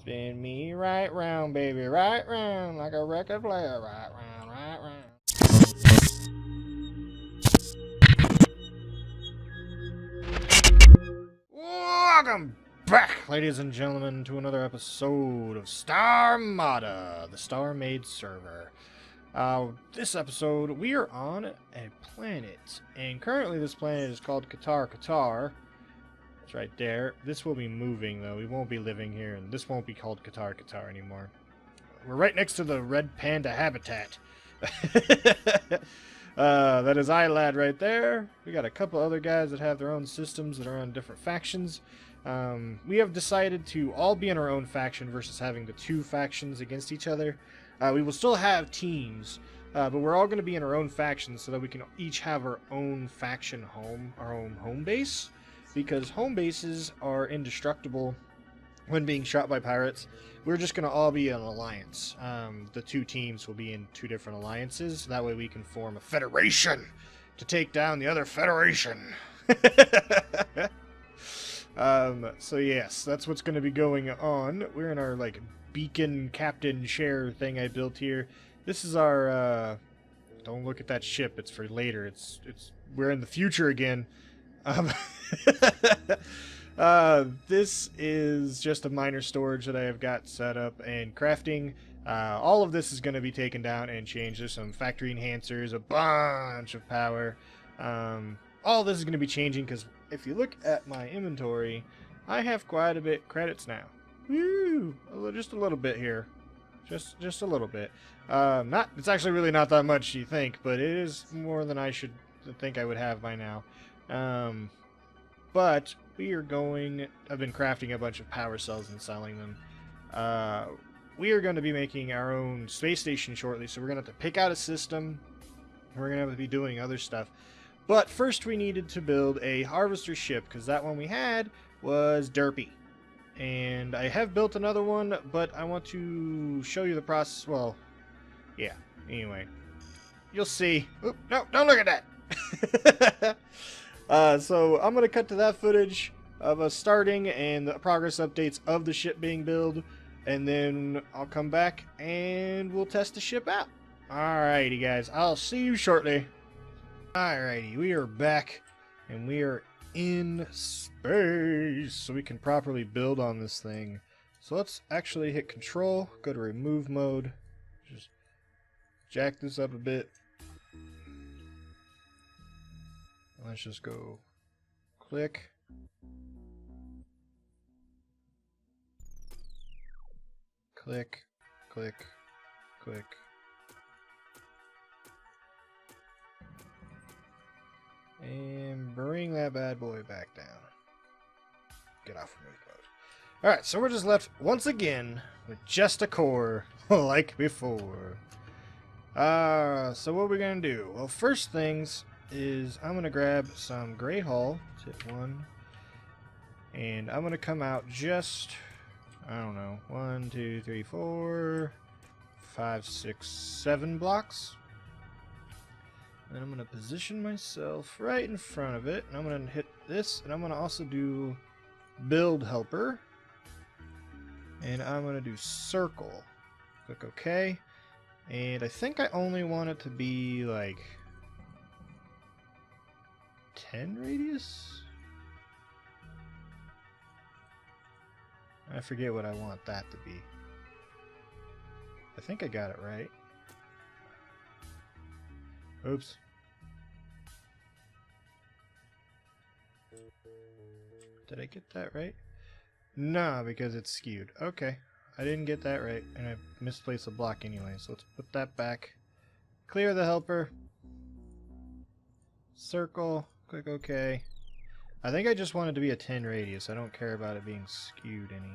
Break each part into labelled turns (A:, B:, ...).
A: Spin me right round, baby, right round, like a record player, right round, right round. Welcome back, ladies and gentlemen, to another episode of Starmada, the StarMade server. This episode, we are on a planet, and currently this planet is called Qatar. It's right there. This will be moving, though. We won't be living here, and this won't be called Qatar anymore. We're right next to the red panda habitat. That is Aylad right there. We got a couple other guys that have their own systems that are on different factions. We have decided to all be in our own faction versus having the two factions against each other. We will still have teams, but we're all going to be in our own factions so that we can each have our own faction home, our own home base. Because home bases are indestructible when being shot by pirates. We're just going to all be an alliance. The two teams will be in two different alliances. That way we can form a federation to take down the other federation. So yes, that's what's going to be going on. We're in our beacon captain chair thing I built here. This is our don't look at that ship, it's for later. We're in the future again. This is just a minor storage that I have got set up and crafting. All of this is going to be taken down and changed. There's some factory enhancers, a bunch of power. All this is going to be changing because if you look at my inventory, I have quite a bit credits now. Woo! Just a little bit here. Just a little bit. It's actually really not that much, you think, but it is more than I should think I would have by now. But we are I've been crafting a bunch of power cells and selling them. We are going to be making our own space station shortly, so we're going to have to pick out a system. We're going to have to be doing other stuff. But first we needed to build a harvester ship, because that one we had was derpy. And I have built another one, but I want to show you the process. Well, yeah, anyway. You'll see. Oop, no, don't look at that! So I'm going to cut to that footage of us starting and the progress updates of the ship being built, and then I'll come back and we'll test the ship out. Alrighty guys, I'll see you shortly. Alrighty, we are back and we are in space so we can properly build on this thing. So let's actually hit control, go to remove mode, just jack this up a bit. Let's just go click. Click, click, click. And bring that bad boy back down. Get off remove mode. Alright, so we're just left once again with just a core like before. So what we're gonna do? Well, first things is I'm going to grab some gray hull, tip 1, and I'm going to come out just, I don't know, 1, 2, 3, 4, 5, 6, 7 blocks. And I'm going to position myself right in front of it, and I'm going to hit this, and I'm going to also do build helper, and I'm going to do circle. Click OK, and I think I only want it to be like 10 radius? I forget what I want that to be. I think I got it right. Oops. Did I get that right? No, because it's skewed. Okay. I didn't get that right, and I misplaced a block anyway, so let's put that back. Clear the helper. Circle. Click OK. I think I just want it to be a 10 radius. I don't care about it being skewed any.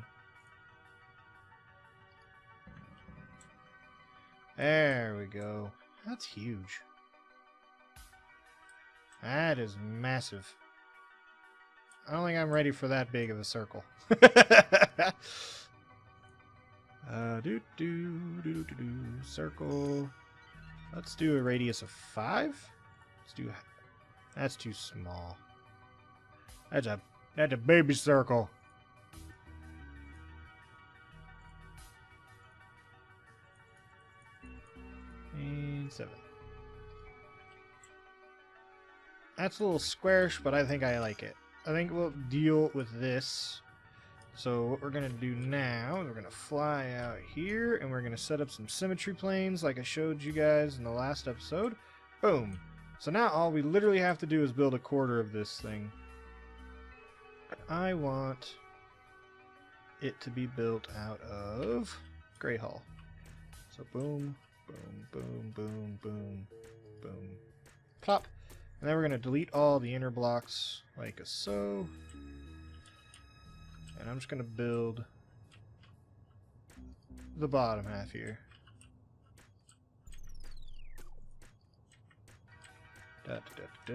A: There we go. That's huge. That is massive. I don't think I'm ready for that big of a circle. Circle. Let's do a radius of 5. Let's do. That's too small. That's a baby circle. 27. That's a little squarish, but I think I like it. I think we'll deal with this. So what we're going to do now is we're going to fly out here, and we're going to set up some symmetry planes like I showed you guys in the last episode. Boom. So now all we literally have to do is build a quarter of this thing. I want it to be built out of gray hull. So boom, boom, boom, boom, boom, boom, plop. And then we're going to delete all the inner blocks like so. And I'm just going to build the bottom half here. Da, da, da, da.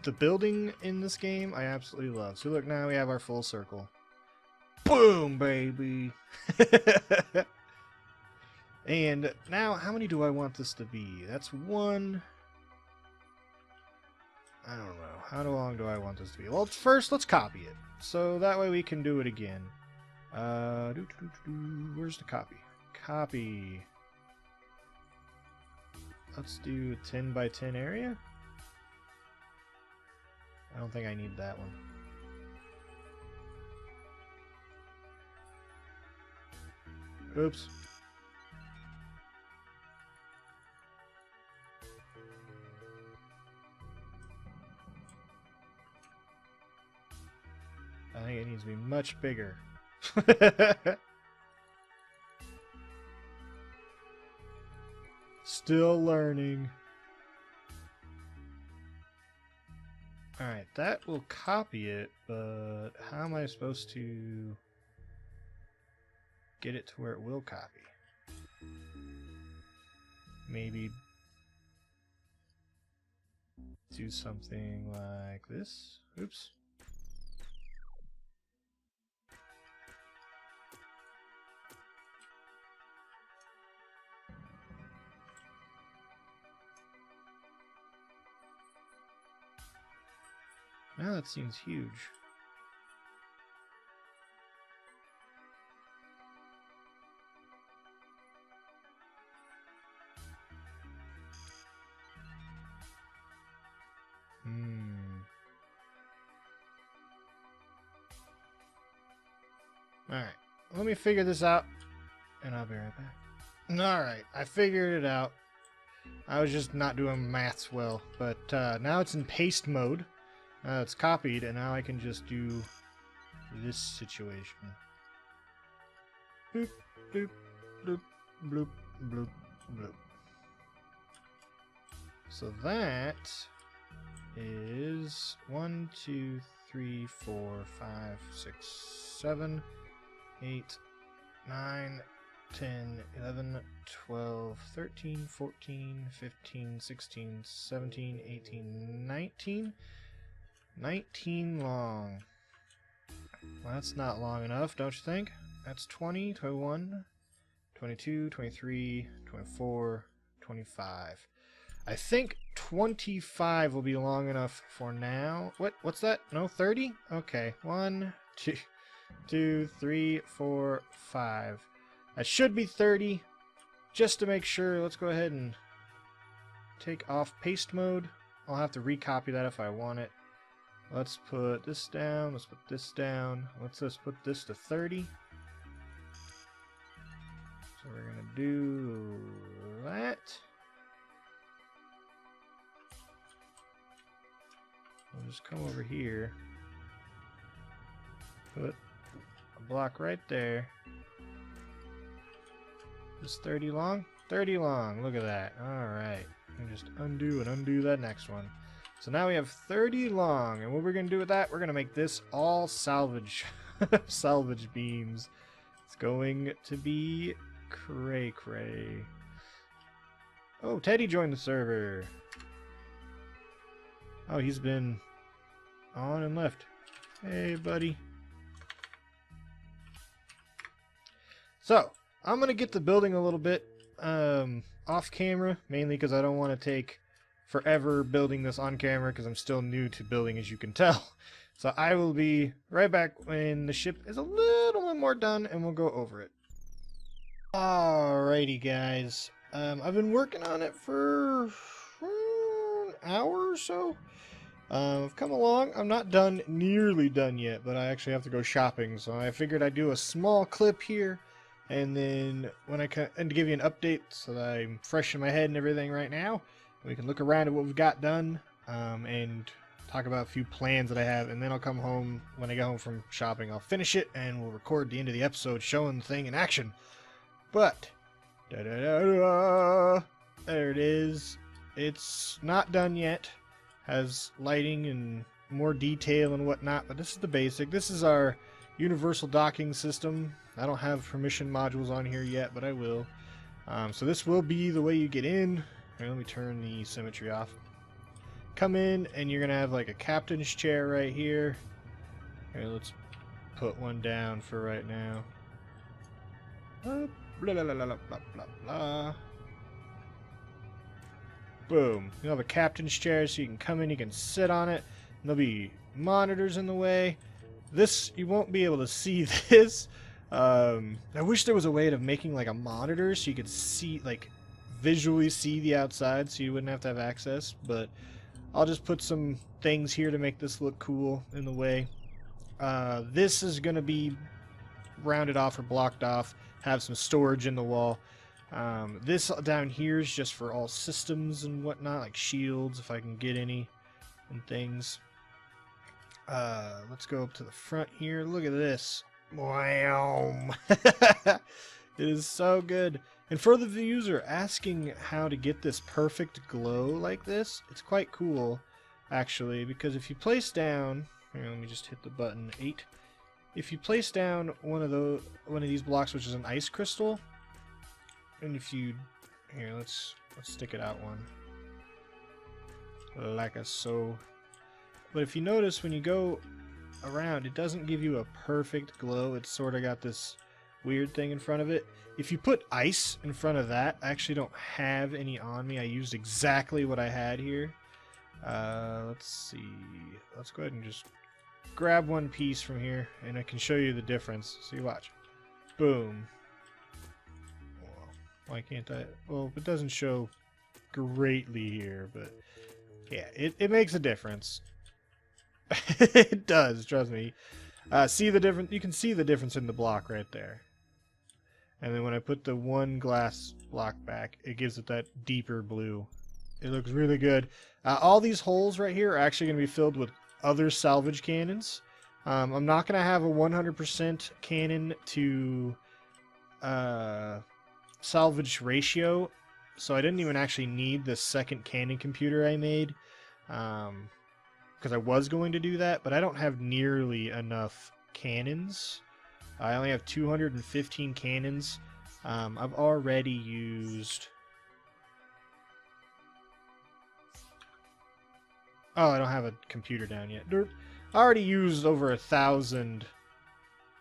A: The building in this game I absolutely love. So look, now we have our full circle. Boom, baby! And now, how many do I want this to be? That's one. I don't know. How long do I want this to be? Well, first, let's copy it. So that way we can do it again. Where's the copy? Copy. Let's do a 10 by 10 area. I don't think I need that one. Oops. I think it needs to be much bigger. Still learning. Alright, that will copy it, but how am I supposed to get it to where it will copy? Maybe do something like this. Oops. Now that seems huge. Alright, let me figure this out, and I'll be right back. Alright, I figured it out. I was just not doing maths well, but now it's in paste mode. It's copied, and now I can just do this situation. Boop, boop, bloop, bloop, bloop, bloop. So that is 1, 2, 3, 4, 5, 6, 7, 8, 9, 10, 11, 12, 13, 14, 15, 16, 17, 18, 19. 19 long. Well, that's not long enough, don't you think? That's 20, 21, 22, 23, 24, 25. I think 25 will be long enough for now. What's that? No, 30? Okay. 1, 2, 3, 4, 5. That should be 30. Just to make sure, let's go ahead and take off paste mode. I'll have to recopy that if I want it. Let's put this down. Let's put this down. Let's just put this to 30. So we're going to do that. We'll just come over here. Put a block right there. Is 30 long? 30 long. Look at that. Alright. And just undo and undo that next one. So now we have 30 long, and what we're going to do with that, we're going to make this all salvage, salvage beams. It's going to be cray-cray. Oh, Teddy joined the server. Oh, he's been on and left. Hey, buddy. So, I'm going to get the building a little bit off camera, mainly because I don't want to take forever building this on camera because I'm still new to building, as you can tell. So I will be right back when the ship is a little bit more done and we'll go over it. Alrighty, guys. I've been working on it for an hour or so. I've come along. I'm not nearly done yet, but I actually have to go shopping, so I figured I'd do a small clip here, and then and to give you an update so that I'm fresh in my head and everything right now. We can look around at what we've got done, and talk about a few plans that I have, and then I'll come home. When I get home from shopping, I'll finish it, and we'll record the end of the episode showing the thing in action. But, there it is. It's not done yet. Has lighting and more detail and whatnot, but this is the basic. This is our universal docking system. I don't have permission modules on here yet, but I will. So this will be the way you get in. Here, let me turn the symmetry off. Come in, and you're going to have like a captain's chair right here. Here, let's put one down for right now. Blah, blah, blah, blah, blah, blah, blah. Boom. You'll have a captain's chair so you can come in, you can sit on it. And there'll be monitors in the way. This, you won't be able to see this. I wish there was a way of making like a monitor so you could see, like, visually see the outside so you wouldn't have to have access. But I'll just put some things here to make this look cool in the way. This is going to be rounded off or blocked off. Have some storage in the wall. This down here is just for all systems and whatnot, like shields if I can get any and things. Let's go up to the front here. Look at this. Wow. It is so good. And for the user asking how to get this perfect glow like this, it's quite cool actually, because if you place down, here, let me just hit the button 8. If you place down one of these blocks, which is an ice crystal, and if you here, let's stick it out one like so. But if you notice, when you go around, it doesn't give you a perfect glow. It's sort of got this weird thing in front of it. If you put ice in front of that, I actually don't have any on me. I used exactly what I had here. Let's see. Let's go ahead and just grab one piece from here, and I can show you the difference. So you watch. Boom. Why can't I? Well, it doesn't show greatly here, but yeah, it makes a difference. It does, trust me. See the difference? You can see the difference in the block right there. And then when I put the one glass block back, it gives it that deeper blue. It looks really good. All these holes right here are actually going to be filled with other salvage cannons. I'm not going to have a 100% cannon to salvage ratio, so I didn't even actually need the second cannon computer I made, because I was going to do that, but I don't have nearly enough cannons. I only have 215 cannons. I've already used... Oh, I don't have a computer down yet. I already used over 1,000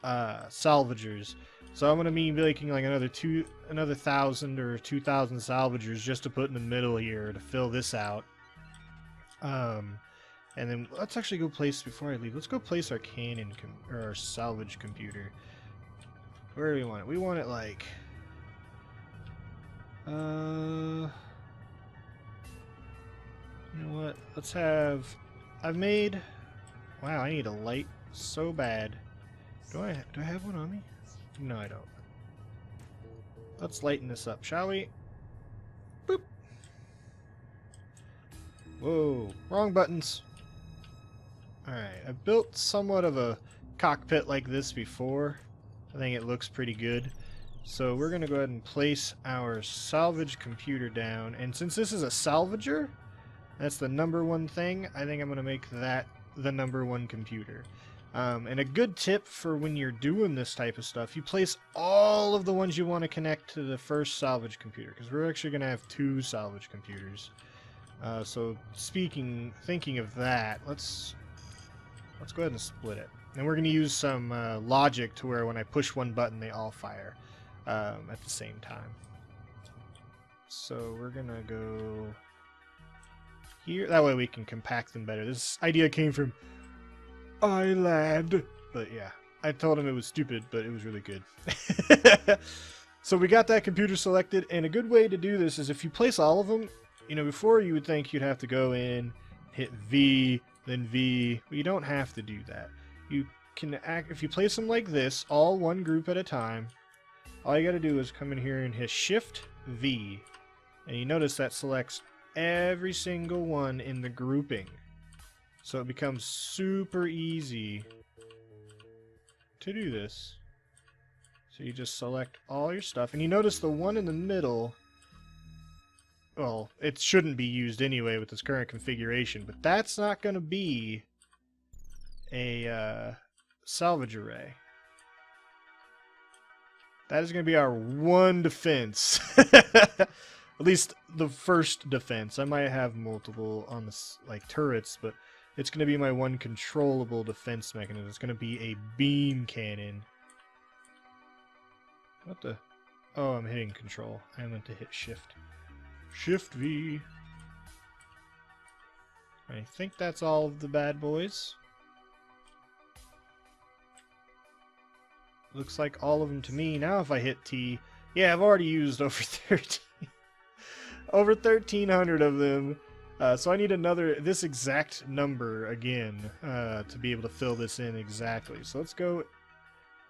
A: salvagers, so I'm gonna be making like another 1,000 or 2,000 salvagers just to put in the middle here to fill this out. And then let's actually go place, before I leave, let's go place our cannon or our salvage computer. Where do we want it? We want it like you know what? Let's have... I've made... Wow, I need a light so bad. Do I have one on me? No, I don't. Let's lighten this up, shall we? Boop. Whoa, wrong buttons. Alright, I've built somewhat of a cockpit like this before. I think it looks pretty good. So we're going to go ahead and place our salvage computer down. And since this is a salvager, that's the #1 thing, I think I'm going to make that the #1 computer. And a good tip for when you're doing this type of stuff, you place all of the ones you want to connect to the first salvage computer, because we're actually going to have 2 salvage computers. So thinking of that, let's go ahead and split it. And we're going to use some logic to where when I push one button, they all fire at the same time. So we're going to go here. That way we can compact them better. This idea came from Aylad. But yeah, I told him it was stupid, but it was really good. So we got that computer selected, and a good way to do this is if you place all of them, you know, before you would think you'd have to go in, hit V, then V. But you don't have to do that. You can if you place them like this, all one group at a time, all you gotta do is come in here and hit Shift V. And you notice that selects every single one in the grouping. So it becomes super easy to do this. So you just select all your stuff, and you notice the one in the middle, well, it shouldn't be used anyway with this current configuration, but that's not going to be a salvage array. That is going to be our one defense. At least the first defense. I might have multiple on this, like turrets, but it's going to be my one controllable defense mechanism. It's going to be a beam cannon. What the? Oh, I'm hitting control. I meant to hit shift. Shift V. I think that's all of the bad boys. Looks like all of them to me. Now if I hit T, yeah, I've already used over 13. Over 1,300 of them. So I need this exact number again to be able to fill this in exactly. So let's go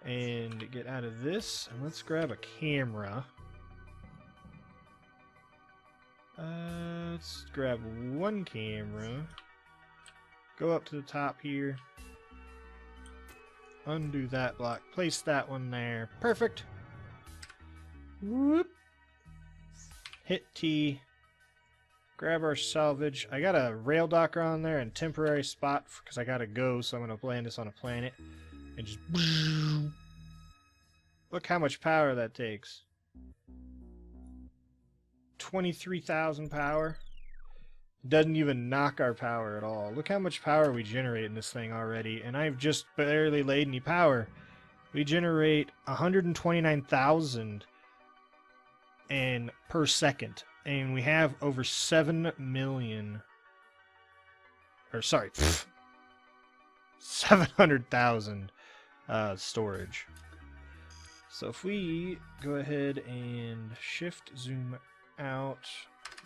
A: and get out of this, and let's grab a camera. Let's grab one camera. Go up to the top here. Undo that block. Place that one there. Perfect. Whoop. Hit T. Grab our salvage. I got a rail docker on there and temporary spot because I gotta go, so I'm gonna land this on a planet. And just look how much power that takes. 23,000 power. Doesn't even knock our power at all. Look how much power we generate in this thing already, and I've just barely laid any power. We generate 129,000 and per second, and we have over 7 million. Or sorry, 700,000 storage. So if we go ahead and shift zoom out,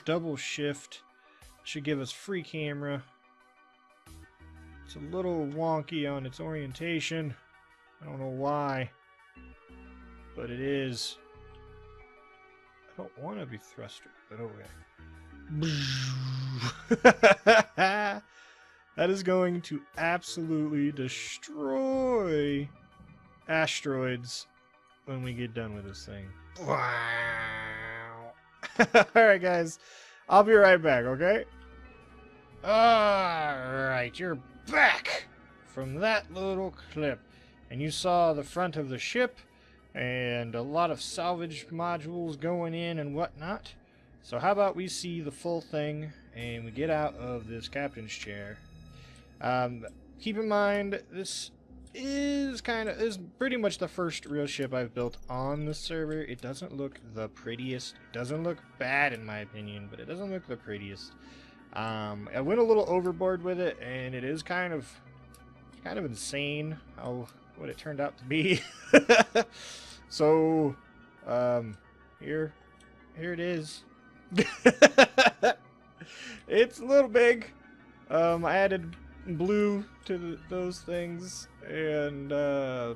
A: double shift, should give us free camera. It's a little wonky on its orientation. I don't know why, but it is. I don't want to be thruster, but okay. That is going to absolutely destroy asteroids when we get done with this thing. Wow. Alright, guys. I'll be right back, okay? Alright, you're back from that little clip. And you saw the front of the ship and a lot of salvage modules going in and whatnot. So how about we see the full thing and we get out of this captain's chair. Keep in mind, this is pretty much the first real ship I've built on the server. It doesn't look the prettiest. It doesn't look bad in my opinion, but it doesn't look the prettiest. I went a little overboard with it, and it is kind of insane what it turned out to be. So, here it is. It's a little big. I added blue to those things, and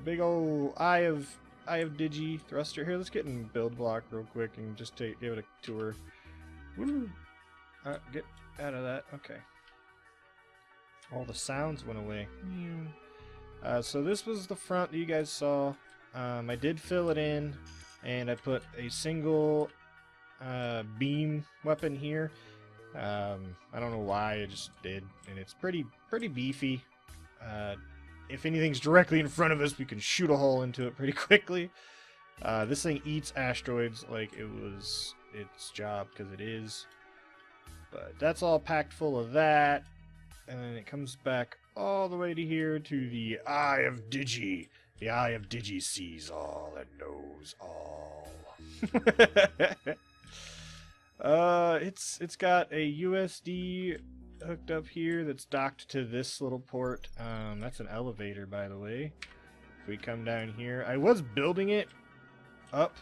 A: big old eye of Digi thruster. Here, let's get in build block real quick and just give it a tour. Woo. Get out of that. Okay. All the sounds went away. So this was the front that you guys saw. I did fill it in, and I put a single beam weapon here. I don't know why, I just did, and it's pretty beefy. If anything's directly in front of us, we can shoot a hole into it pretty quickly. This thing eats asteroids like it was its job, because it is. But that's all packed full of that, and then it comes back all the way to here to the Eye of Digi. The Eye of Digi sees all and knows all. It's got a USD hooked up here that's docked to this little port. That's an elevator, by the way. If we come down here, I was building it up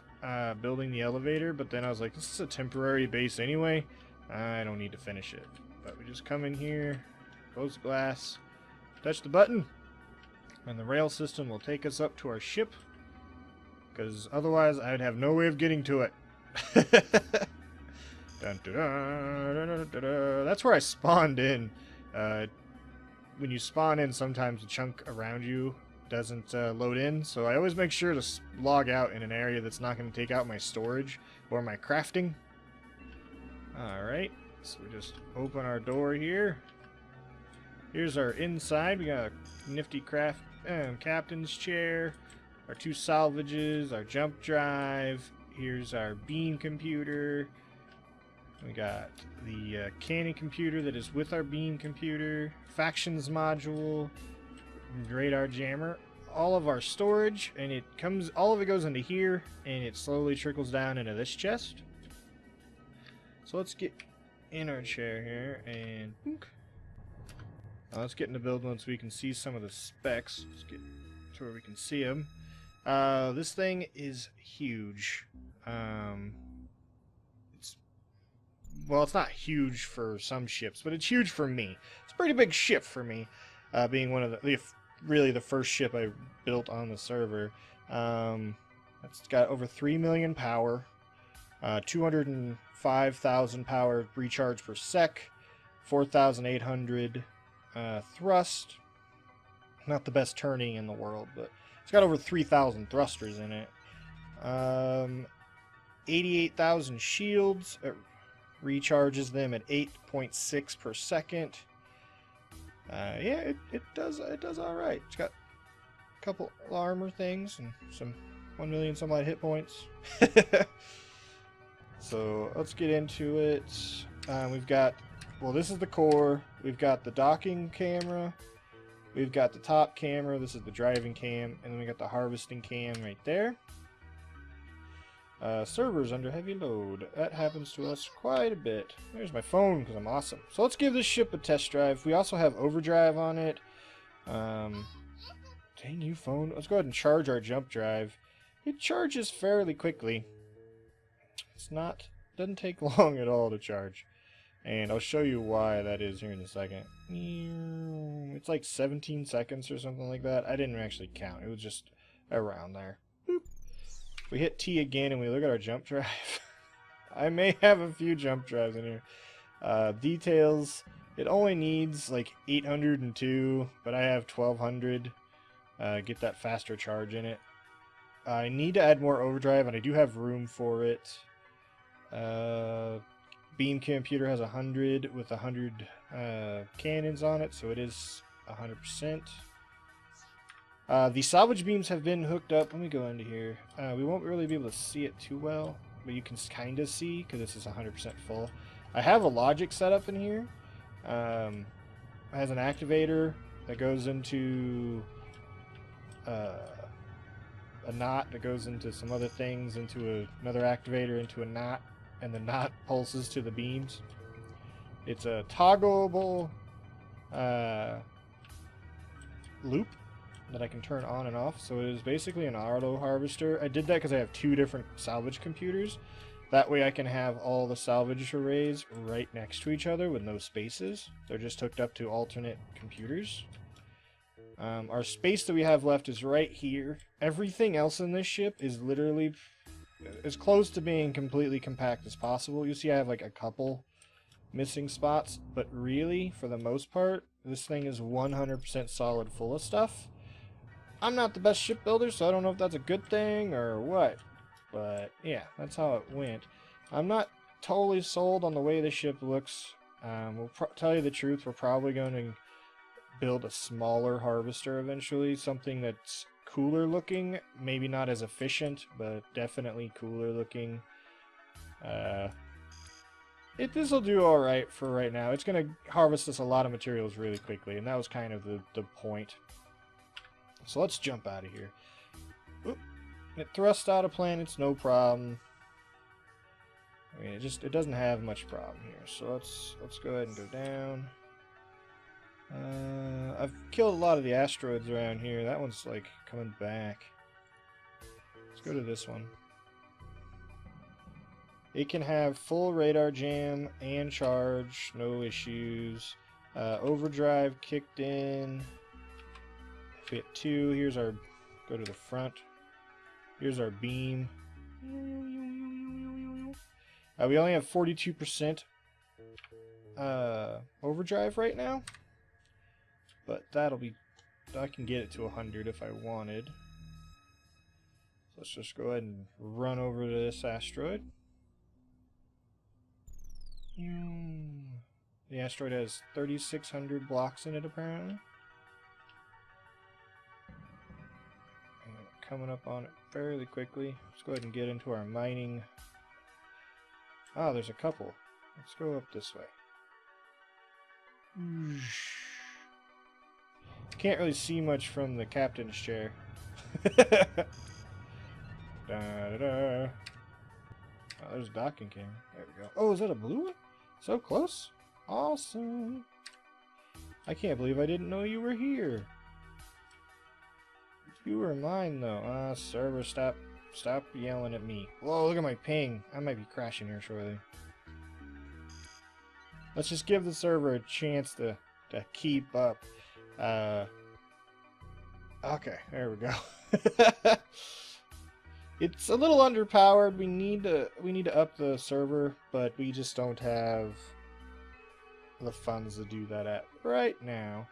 A: building the elevator, but then I was like, this is a temporary base anyway. I don't need to finish it. But we just come in here, close the glass, touch the button, and the rail system will take us up to our ship. Because otherwise, I'd have no way of getting to it. Dun, dun, dun, dun, dun, dun, dun. That's where I spawned in. When you spawn in, sometimes the chunk around you doesn't load in, so I always make sure to log out in an area that's not going to take out my storage or my crafting. Alright, so we just open our door here. Here's our inside. We got a nifty captain's chair, our 2 salvages, our jump drive. Here's our beam computer. We got the cannon computer that is with our beam computer, factions module, radar jammer, all of our storage, and all of it goes into here, and it slowly trickles down into this chest. So let's get in our chair here, and let's get into build mode so we can see some of the specs. Let's get to where we can see them. This thing is huge. Well, it's not huge for some ships, but it's huge for me. It's a pretty big ship for me, being one of really the first ship I built on the server. It's got over 3 million power, 205,000 power recharge per sec, 4,800 thrust. Not the best turning in the world, but it's got over 3,000 thrusters in it. 88,000 shields. It recharges them at 8.6 per second. Yeah, it does all right. It's got a couple armor things and some 1 million some odd hit points. So let's get into it. We've got, well, this is the core. We've got the docking camera. We've got the top camera. This is the driving cam, and then we got the harvesting cam right there. Servers under heavy load. That happens to us quite a bit. There's my phone because I'm awesome. So let's give this ship a test drive. We also have overdrive on it. Dang you, phone. Let's go ahead and charge our jump drive. It charges fairly quickly. Doesn't take long at all to charge. And I'll show you why that is here in a second. It's like 17 seconds or something like that. I didn't actually count. It was just around there. Boop. We hit T again and we look at our jump drive. I may have a few jump drives in here. Details, it only needs like 802, but I have 1200. Get that faster charge in it. I need to add more overdrive, and I do have room for it. Beam computer has 100 with 100 cannons on it, so it is 100%. The salvage beams have been hooked up. Let me go into here. We won't really be able to see it too well, but you can kind of see because this is 100% full. I have a logic set up in here. It has an activator that goes into a knot that goes into some other things, into another activator, into a knot, and the knot pulses to the beams. It's a toggleable loop that I can turn on and off, so it is basically an auto harvester. I did that because I have 2 different salvage computers. That way I can have all the salvage arrays right next to each other with no spaces. They're just hooked up to alternate computers. Our space that we have left is right here. Everything else in this ship is literally as close to being completely compact as possible. You see I have like a couple missing spots, but really, for the most part, this thing is 100% solid full of stuff. I'm not the best shipbuilder, so I don't know if that's a good thing or what. But yeah, that's how it went. I'm not totally sold on the way the ship looks. We'll tell you the truth, we're probably going to build a smaller harvester eventually. Something that's cooler looking. Maybe not as efficient, but definitely cooler looking. This will do alright for right now. It's going to harvest us a lot of materials really quickly, and that was kind of the point. So let's jump out of here. Oop. It thrusts out of planets, no problem. I mean, it doesn't have much problem here. So let's go ahead and go down. I've killed a lot of the asteroids around here. That one's like coming back. Let's go to this one. It can have full radar jam and charge, no issues. Overdrive kicked in. If we hit 2, here's our, go to the front. Here's our beam. We only have 42% overdrive right now, but that'll be, I can get it to 100 if I wanted. So let's just go ahead and run over to this asteroid. The asteroid has 3,600 blocks in it apparently. And we're coming up on it fairly quickly. Let's go ahead and get into our mining. Oh, there's a couple. Let's go up this way. Can't really see much from the captain's chair. Da-da-da. Oh, there's a docking camera. There we go. Oh, is that a blue one? So close. Awesome. I can't believe I didn't know you were here. You were mine, though. Server, stop yelling at me. Whoa, look at my ping. I might be crashing here shortly. Let's just give the server a chance to keep up. Okay, there we go. It's a little underpowered. We need to up the server, but we just don't have the funds to do that at right now.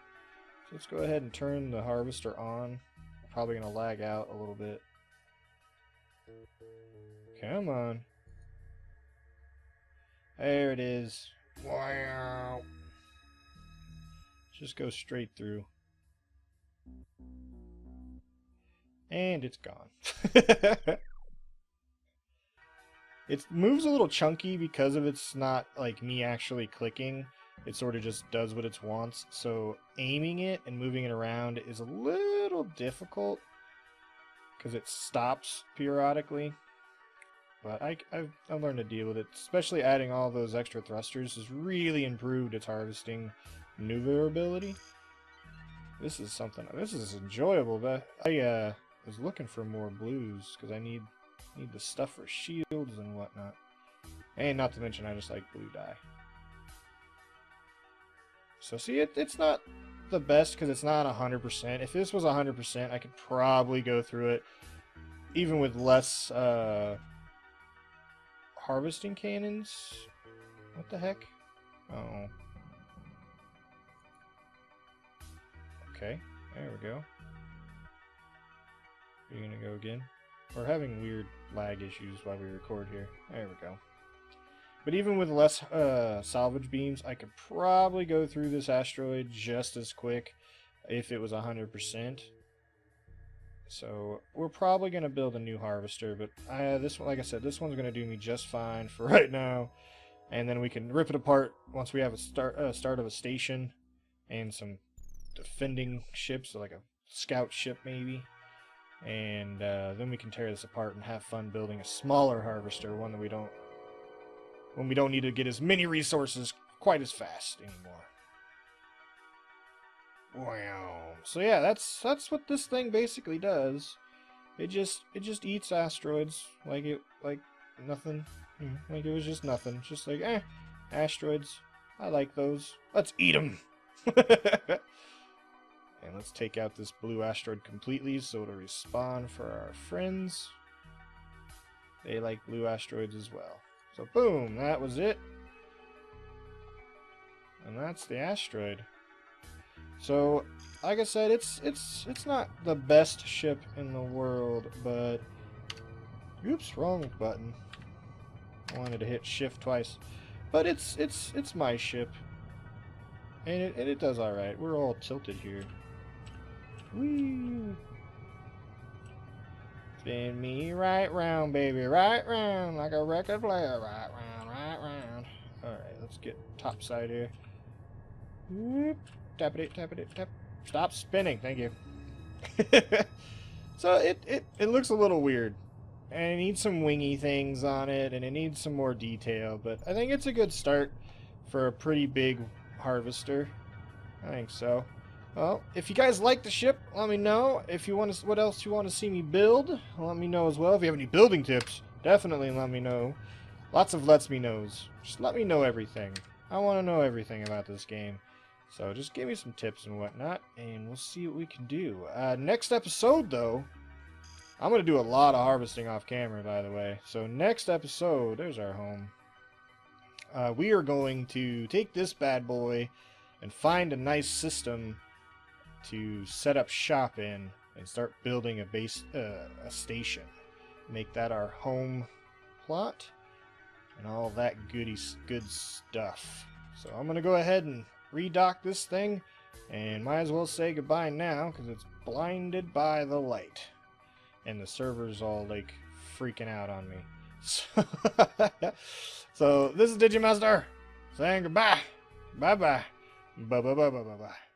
A: So let's go ahead and turn the harvester on. Probably gonna lag out a little bit. Come on. There it is. Wow. Just go straight through. And it's gone. It moves a little chunky because of it's not like me actually clicking. It sort of just does what it wants. So aiming it and moving it around is a little difficult because it stops periodically. But I've learned to deal with it. Especially adding all those extra thrusters has really improved its harvesting maneuverability. This is something. This is enjoyable. But I was looking for more blues because I need the stuff for shields and whatnot. And not to mention I just like blue dye. So see, it's not the best because it's not 100%. If this was 100%, I could probably go through it even with less harvesting cannons. What the heck? Oh. Okay, there we go. Are you gonna go again? We're having weird lag issues while we record here. There we go. But even with less salvage beams, I could probably go through this asteroid just as quick if it was 100%. So we're probably going to build a new harvester, but this one, like I said, this one's going to do me just fine for right now. And then we can rip it apart once we have a start of a station and some defending ships, like a scout ship maybe. And then we can tear this apart and have fun building a smaller harvester, one that we don't need to get as many resources quite as fast anymore. Wow. So yeah, that's what this thing basically does. It just eats asteroids like nothing. Like it was just nothing. Just like asteroids. I like those. Let's eat them. And let's take out this blue asteroid completely so it'll respawn for our friends. They like blue asteroids as well. So boom, that was it. And that's the asteroid. So, like I said, it's not the best ship in the world, but oops, wrong button. I wanted to hit shift twice. But it's my ship. And it does alright. We're all tilted here. Whee! Spin me right round, baby, right round, like a record player, right round, right round. Alright, let's get top side here. Whoop. Tap it, tap it, tap. Stop spinning, thank you. So it looks a little weird. And it needs some wingy things on it, and it needs some more detail, but I think it's a good start for a pretty big harvester. I think so. Well, if you guys like the ship, let me know. If you want to, what else you want to see me build, let me know as well. If you have any building tips, definitely let me know. Lots of lets me knows. Just let me know everything. I want to know everything about this game. So just give me some tips and whatnot, and we'll see what we can do. Next episode, though, I'm going to do a lot of harvesting off camera, by the way. So next episode, there's our home. We are going to take this bad boy and find a nice system to set up shop in and start building a station. Make that our home plot and all that good stuff. So I'm gonna go ahead and redock this thing, and might as well say goodbye now because it's blinded by the light and the server's all like freaking out on me. So this is digimazter saying goodbye. Bye bye. Bye bye bye bye bye bye.